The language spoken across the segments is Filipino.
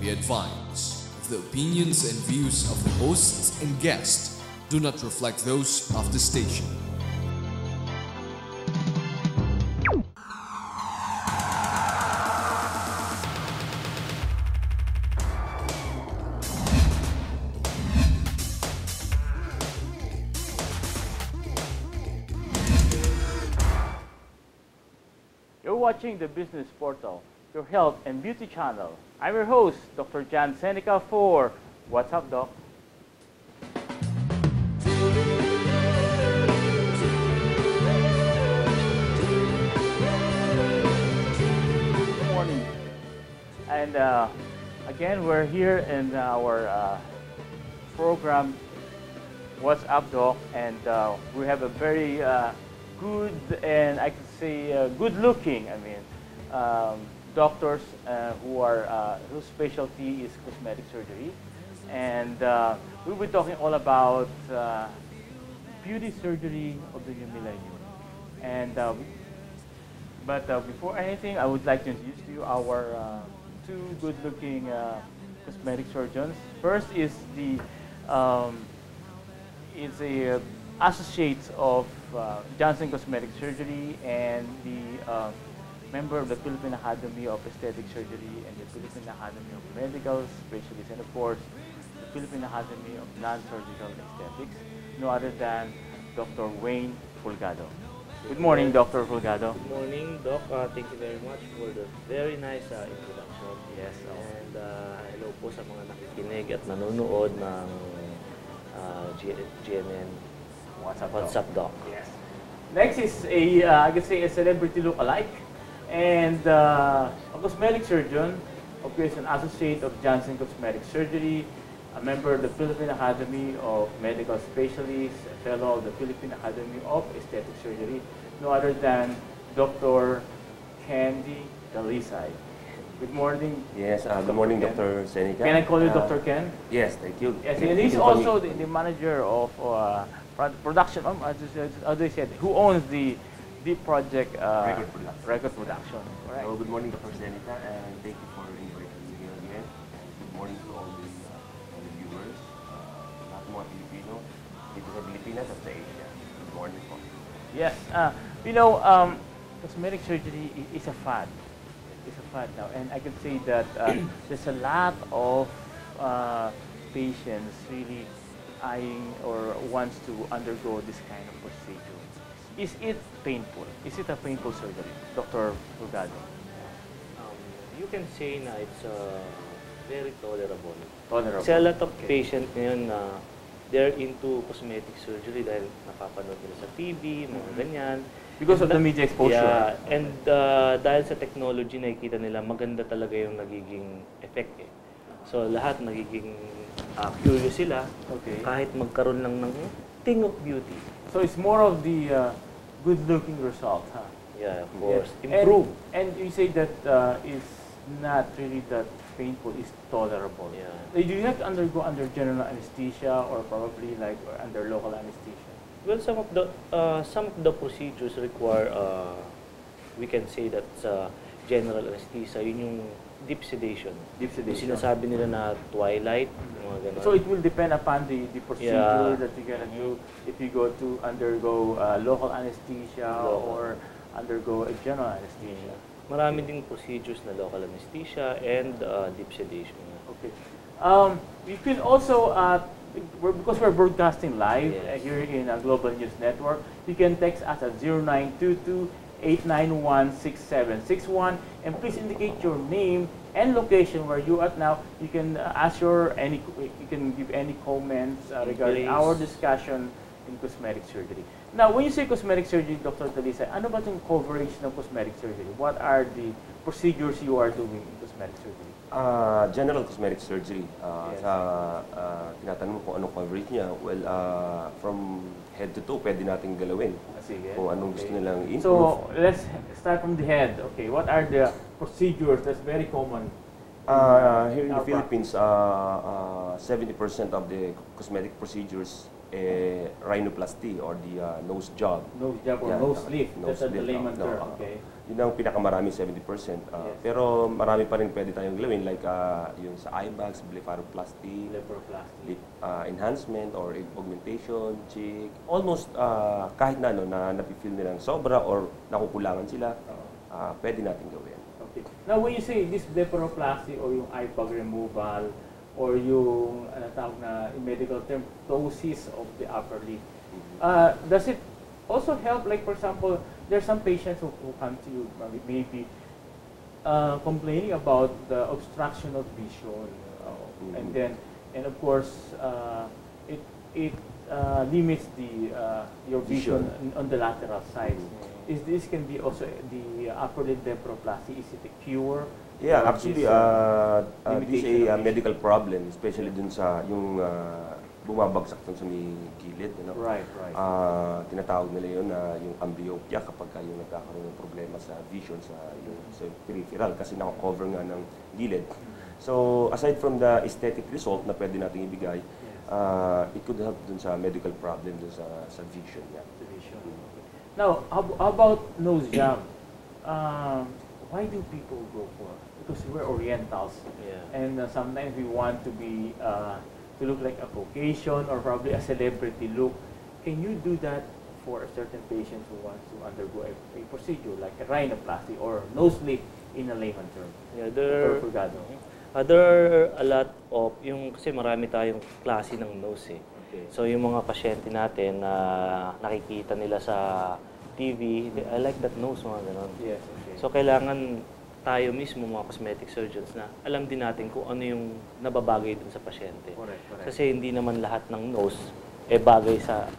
be advised, the opinions and views of the hosts and guests do not reflect those of the station. You're watching the Business Portal, your health and beauty channel. I'm your host, Dr. Jan Seneca for What's Up, Doc? Good morning. And again, we're here in our program, What's Up, Doc? And we have a very good and I could say good-looking, doctors whose specialty is cosmetic surgery, and we'll be talking all about beauty surgery of the new millennium. And but before anything, I would like to introduce to you our two good-looking cosmetic surgeons. First is the associate of Johnson Cosmetic Surgery and the member of the Philippine Academy of Aesthetic Surgery and the Philippine Academy of Medical Specialists, and of course the Philippine Academy of Non-Surgical Aesthetics, no other than Dr. Wayne Fulgado. Good morning, Dr. Fulgado. Good morning, Doc. Thank you very much for the very nice introduction. Yes. And hello po sa mga nakikinig at nanonood ng GMN What's Up, Doc? Yes. Next is I could say a celebrity look-alike, and a cosmetic surgeon, of course, an associate of Johnson Cosmetic Surgery, a member of the Philippine Academy of Medical Specialists, a fellow of the Philippine Academy of Aesthetic Surgery, no other than Dr. Candy Dalisay. Good morning. Yes, good morning, Dr. Seneca. Can I call you Dr. Ken? Yes, thank you. Yes, and he's also the manager of production, how do you say it? Who owns the project record production. Right. So, good morning, Dr. Seneca, and thank you for inviting me here again. Good morning to all the viewers, lahat mga Pilipino, dito sa Pilipinas at sa Asia. Good morning po. Yes, cosmetic surgery is a fad. It's a fad now, and I can say that there's a lot of patients really eyeing or wants to undergo this kind of procedure. Is it painful? Is it a painful surgery, Dr. Fulgado? You can say na it's very tolerable. Tolerable. Kasi a lot of patients ngayon na they're into cosmetic surgery dahil napapanood nila sa TV, mga ganyan. Because of the media exposure. Yeah, and dahil sa technology, nakikita nila maganda talaga yung nagiging effect eh. So lahat nagiging curious sila, Okay. kahit magkaroon lang ng thing of beauty. So it's more of the good-looking result, huh? Yeah, of course. Yeah. Improve. And you say that it's not really that painful, it's tolerable. Yeah. Do you have to undergo under general anesthesia or probably like under local anesthesia? Well, some of the procedures require, we can say that general anesthesia, yun yung deep sedation. Deep sedation. Yung sinasabi nila na twilight, mga ganun. So it will depend upon the procedure that you're gonna do. If you go to undergo local anesthesia or undergo a general anesthesia. Marami ding procedures na local anesthesia and deep sedation. Okay. We can also, because we're broadcasting live here in Global News Network, you can text us at 0922-891-6761, and please indicate your name and location where you are now. You can you can give any comments regarding our discussion in cosmetic surgery. Now, when you say cosmetic surgery, Dr. Dalisay, ano ba itong coverage ng cosmetic surgery? What are the procedures you are doing in cosmetic surgery? General cosmetic surgery. Yes. Tinatanong mo kung anong coverage niya. Well, from head to toe, pwede nating galawin. Sige. Kung anong gusto nilang improve. So, let's start from the head. Okay, what are the procedures that's very common? Here in the Philippines, 70% of the cosmetic procedures rhinoplasty or the nose job. Nose job or Yeah, nose lift. That's the lift, layman no, term. Okay. Yun ang pinakamarami, 70%. Yes. Pero marami pa rin pwede tayong gawin like yung sa eye bags, blepharoplasty, Blepharoplasty. lip enhancement or augmentation, cheek. Almost kahit na napifeel nilang sobra or nakukulangan sila, pwede natin gawin. Okay. Now, when you say this blepharoplasty or yung eye bag removal or yung tawag na in medical term, ptosis of the upper lid, does it also help, like for example, there are some patients who come to you maybe complaining about the obstruction of vision, and of course it limits your vision on the lateral sides. Is this can be also the upper lid blepharoplasty? Is it a cure? Yeah, Or actually, is, this limitation is a of medical problem, especially dun sa yung bumabagsak dun sa may gilid. Right. Tinatawag nila yun na yung amblyopia kapag yung nagkakaroon ng problema sa vision sa peripheral kasi naka-cover nga ng gilid. So, aside from the aesthetic result na pwede natin ibigay, it could help dun sa medical problem dun sa vision niya. The vision. Now, how about nose job? Why do people go for? Because we're Orientals, and sometimes we want to be to look like a Caucasian or probably a celebrity look. Can you do that for a certain patient who wants to undergo a procedure like a rhinoplasty or nose lift in a layman term? Yeah, Dr. there are a lot of, kasi marami tayong klase ng nose eh. Okay. So yung mga pasyente natin na nakikita nila sa TV, I like that nose, mga ganon. Yes. Okay. So kailangan tayo mismo, mga cosmetic surgeons, na alam din natin kung ano yung nababagay dun sa pasyente. Correct. Kasi hindi naman lahat ng nose bagay sa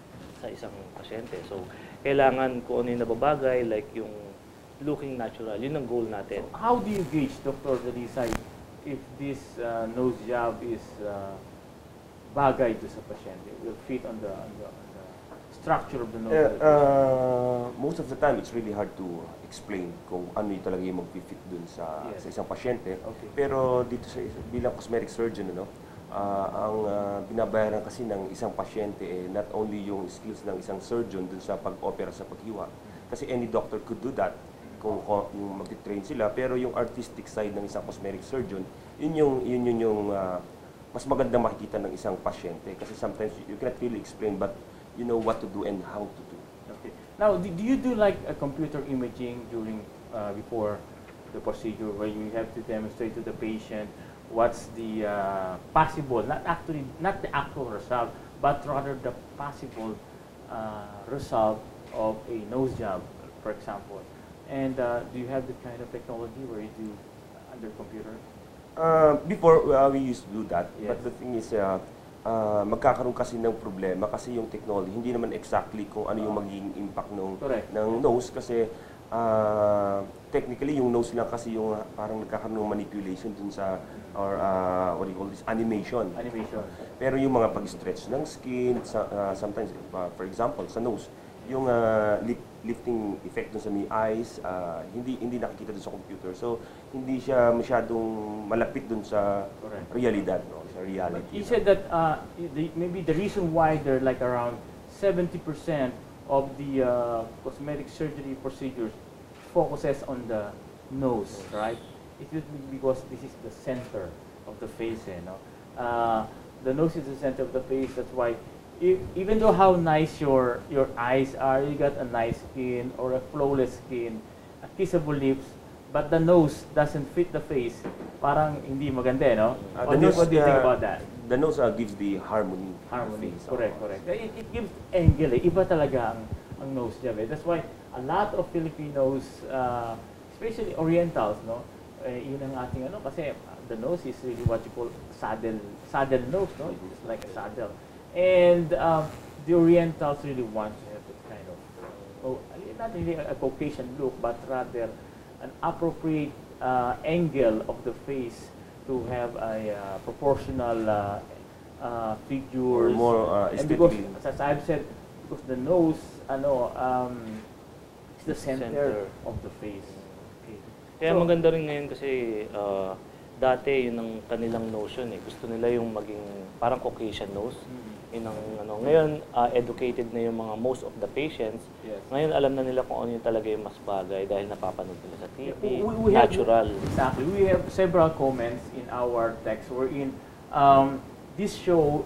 isang pasyente. So kailangan kung ano yung nababagay, like yung looking natural, yun ang goal natin. So how do you gauge, Dr. Dalisa, if this nose job is bagay to sa pasyente, will fit on the structure of the nose? Most of the time, it's really hard to explain kung ano yung talaga yung mag-fit dun sa isang pasyente. Okay. Pero dito bilang cosmetic surgeon, ang binabayaran kasi ng isang pasyente not only yung skills ng isang surgeon dun sa pag-opera sa paghiwa. Kasi any doctor could do that kung yung mag-train sila. Pero yung artistic side ng isang cosmetic surgeon, yun yung mas maganda makikita ng isang pasyente. Kasi sometimes you cannot really explain, but you know what to do and how to do. Okay. Now, do you do like a computer imaging during before the procedure, where you have to demonstrate to the patient what's the possible, not the actual result, but rather the possible result of a nose job, for example? And do you have that kind of technology where you do under computer? Before, we used to do that, Yes. but the thing is, magkakaroon kasi ng problema kasi yung technology, hindi naman exactly kung ano yung magiging impact Correct. ng nose kasi technically yung nose lang kasi yung parang nagkakaroon ng manipulation dun sa, or what do you call this, animation. Animation. Pero yung mga pag-stretch ng skin, sometimes, for example, sa nose, yung lifting effect dun sa may eyes, hindi nakikita dun sa computer. So, hindi siya masyadong malapit dun sa Correct. realidad, no? Sa reality. You said that maybe the reason why there are like around 70% of the cosmetic surgery procedures focuses on the nose, right? It is because this is the center of the face, the nose is the center of the face. That's why, even though how nice your eyes are, you got a nice skin or a flawless skin, a kissable lips, but the nose doesn't fit the face, parang hindi maganda, no? What do you think about that? The nose gives the harmony. Harmony. to the face. Correct. It gives angle. Iba talaga ang nose job. That's why a lot of Filipinos, especially Orientals, no? Yun ang ating kasi the nose is really what you call saddle nose, no? It's like a saddle. And the Orientals really want to have that kind of, not really a Caucasian look, but rather an appropriate angle of the face to have a proportional figure. Or more And because, aesthetically. as I've said, because the nose, is the center of the face. Okay. Kaya So, maganda rin ngayon kasi dati yun ang kanilang notion eh. Gusto nila yung maging parang Caucasian nose. Yun ang, ano, ngayon, educated na yung mga most of the patients. Yes. Ngayon, alam na nila kung ano yung talaga yung mas bagay dahil napapanood nila sa TV, We have- natural. Exactly. We have several comments in our text wherein this show,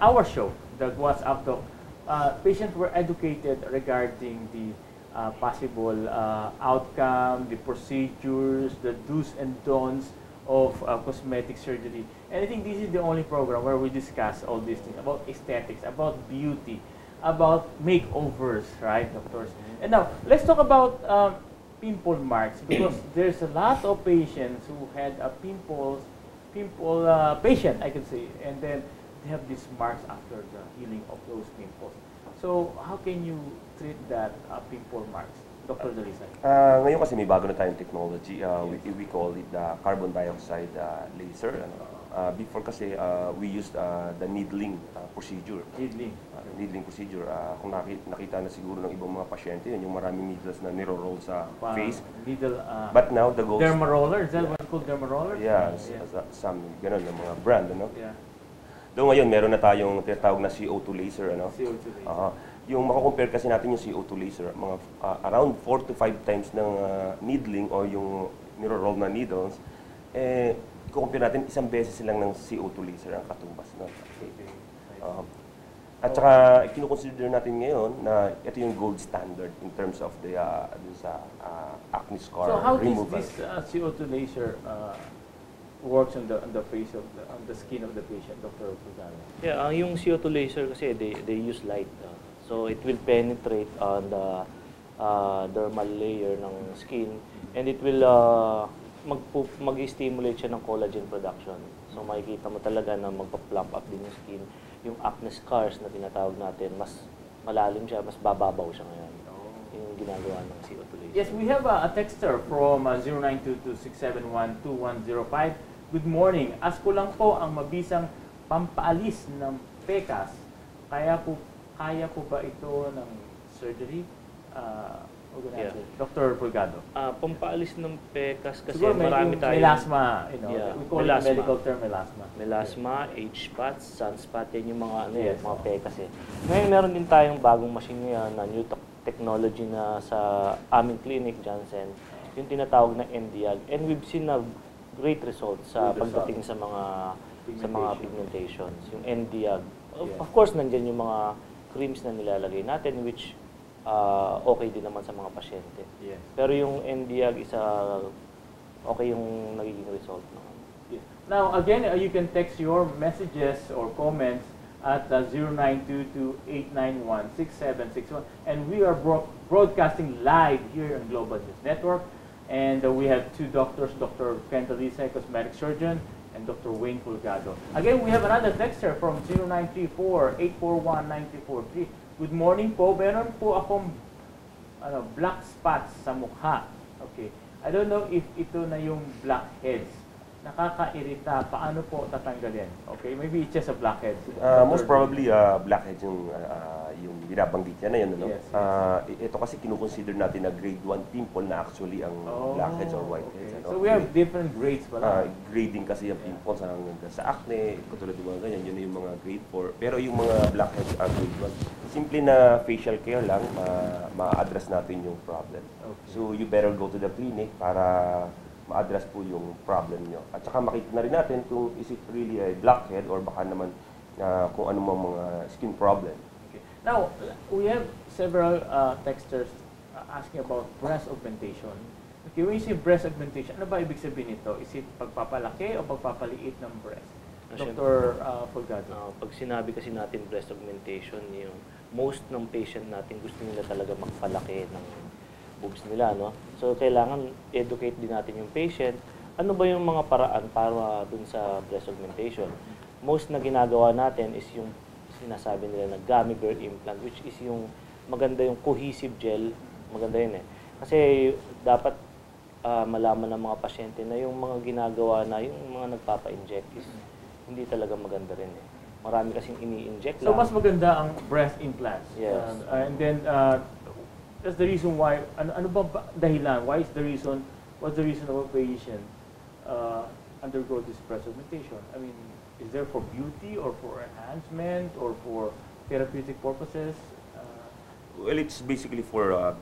our show, the WhatsApp Doc, patients were educated regarding the possible outcome, the procedures, the do's and don'ts of cosmetic surgery. And I think this is the only program where we discuss all these things about aesthetics, about beauty, about makeovers, right, doctors? And now, let's talk about pimple marks because there's a lot of patients who had a pimple patient, I could say, and then they have these marks after the healing of those pimples. So, how can you treat that pimple marks, Dr. Dalisay? Ngayon kasi may bago na tayong technology. We call it the carbon dioxide laser. Before kasi we used the needling procedure. Needling. Needling procedure. Kung nakita na siguro ng ibang mga pasyente, yun yung maraming needles na niro-roll sa face. Needle. But now the gold... Derma roller, is that what it's called, derma roller? Yeah, some ganun ng mga brand, ano? Yeah. Doon ngayon, meron na tayong tinatawag na CO2 laser, ano? CO2 laser. Yung makakompare kasi natin yung CO2 laser, mga around 4 to 5 times ng needling o yung niro-roll na needles, i-compare natin isang beses lang ng CO2 laser ang katumbas. No? At saka, kinukonsider natin ngayon na ito yung gold standard in terms of the acne scar So how removal. this CO2 laser works on the face of on the skin of the patient, Dr. Pugano? Yeah, yung CO2 laser kasi they use light. So it will penetrate on the dermal layer ng skin and it will mag-stimulate siya ng collagen production. So makikita mo talaga na magpa-plump up din yung skin. Yung acne scars na tinatawag natin, mas malalim siya, mas bababaw siya ngayon. Yung ginagawa ng CO2 laser. Yes, we have a texter from 0922-671-2105. Good morning. Ask ko lang po ang mabisang pampaalis ng pekas. Kaya po ba ito ng surgery? Yeah. Dr. Pulgado. Pampaalis ng pekas kasi Siguro marami tayong... melasma, Yeah, we call it melasma. medical term melasma. Melasma, age spots, sunspot, yan yung mga, Yes. mga pekas eh. Ngayon meron din tayong bagong machine ngayon na new technology na sa aming clinic, Janssen, yung tinatawag na NDIAG. And we've seen a great results sa Good pagdating sa mga pigmentations. Yung NDIAG. Of course, nandyan yung mga creams na nilalagay natin which okay din naman sa mga pasyente. Yes. Pero yung NDIAG is okay yung nagiging result naman. Yes. Now, again, you can text your messages or comments at 0922-891-6761. And we are broadcasting live here on Global News Network. And we have two doctors, Dr. Ken Dalisay, cosmetic surgeon, and Dr. Wayne Pulgado. Again, we have another texter from 0934-841-9243. Good morning po. Meron po akong black spots sa mukha. Okay. I don't know if ito na yung blackheads. Nakakairita. Paano po tatanggalin? Okay, maybe it's just a blackhead. Most probably, blackheads yung binabanggit niya na yun. Ano? Yes, Ito kasi kinukonsider natin na grade 1 pimple na actually ang blackheads or whiteheads. Okay. Ano? So we have different grades pala. Grading kasi yung pimples hanggang sa acne, katulad ng mga ganyan, yun yung mga grade 4. Pero yung mga blackheads are grade 1. Simple na facial care lang, ma-address natin yung problem. Okay. So you better go to the clinic para ma-address po yung problem nyo. At saka makita na rin natin kung is it really a blackhead or baka naman kung ano mga skin problem. Okay. Now, we have several texters asking about breast augmentation. Okay, when you say breast augmentation, ano ba ibig sabihin nito? Is it pagpapalaki o pagpapaliit ng breast? Dr. Fulgado. Pag sinabi kasi natin breast augmentation, yung most ng patient natin gusto nila talaga magpalaki ng boobs nila, no? So, kailangan educate din natin yung patient. Ano ba yung mga paraan para dun sa breast augmentation? Most na ginagawa natin is yung sinasabi nila na gummy bear implant, which is yung maganda yung cohesive gel. Maganda yun eh. Kasi dapat malaman ng mga pasyente na yung mga ginagawa na, yung mga nagpapa-inject is hindi talaga maganda rin eh. Marami kasing ini-inject So, lang. mas maganda ang breast implants. Yes. And then, that's the reason why, ano ba dahilan? What's the reason of a patient undergo this breast augmentation? I mean, is there for beauty or for enhancement or for therapeutic purposes? Well, it's basically for